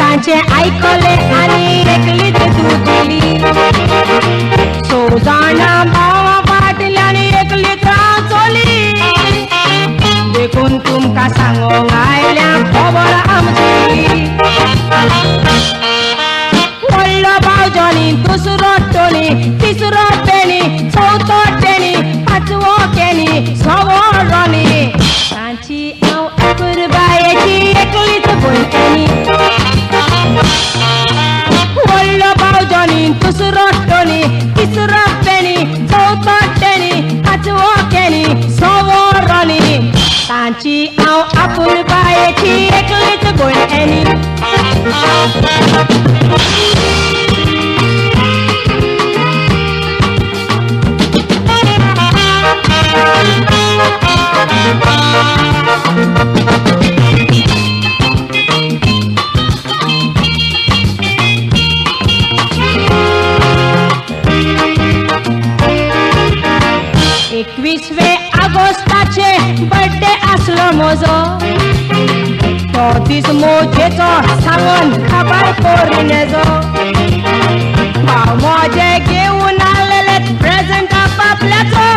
तांचे ऐकले आणि एकलीच तू दिली सोजाना भावा फाटल्याने एकलीच चोली देखून तुमका सांगोंक आयल्या खबर आमची व्हडलो भावजोनी दुसरो टोनी तिसरो पेनी चौथो टेनी पांचवो केनी सवो रोनी तांची हांव अपुरबायेची एकलीच भयणी व्हडलो भावजोनी दुसरो टोनी तिसरो पेनी चौथो टेनी पांचवो केनी सवो रोनी तांची हांव अपुरबायेची एकलीच भयणी ऑगस्टाचे बर्थडे आसलो म्हजो तो दीस मोजेचो सांगून खबर कोरिनेजो भाव मोजे घेवन आलेले प्रेझेंट आपल्याचो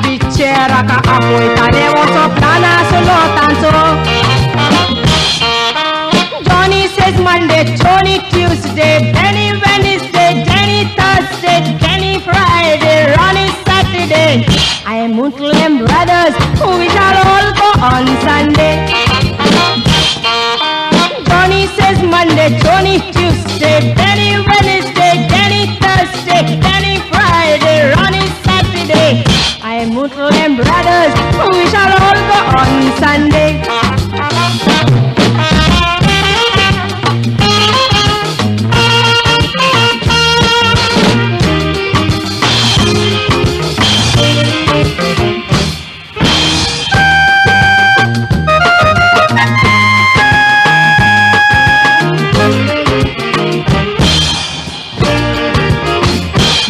बिचेराका आपयताले वचो प्लान आसलो तांचो Johnny says Monday Johnny Tuesday Benny Wednesday Jenny Thursday Jenny Friday Ronny Saturday. I am Muslim brothers, we shall all go on Sunday. Johnny says Monday, Johnny Tuesday, Benny Wednesday, Jenny Thursday, Jenny Friday, Ronnie Saturday. I am Muslim brothers, we shall all go on Sunday.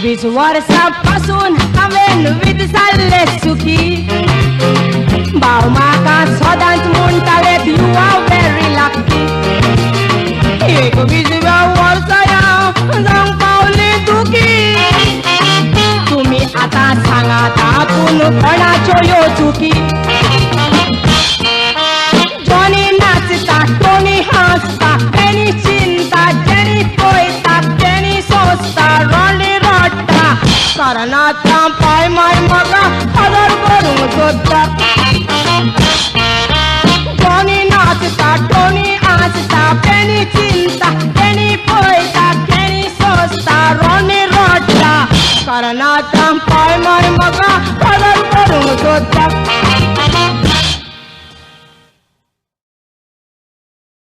वीस वर्सांपासून हांवें विध जाल्ले सुखी भाव म्हाका सदांच म्हणटाले you are very lucky एक 20 वर्सां जावंक पावली दुखी तुमी आतां सांगात आपूण कोणाच्यो ह्यो चुकी जॉनी नाचता टोनी हांसता बेनी चिंता जेनी पळयता jenny सोंसता Ronnie Karnata pi my म्हाका हजर करूंक सोदता टोनी नाचता टोनी हांसता बेनी चिंता बेनी पळयता बेनी सोंसता रॉनी रडटा करनाता पाय माय म्हाका हजर करूंक सोदता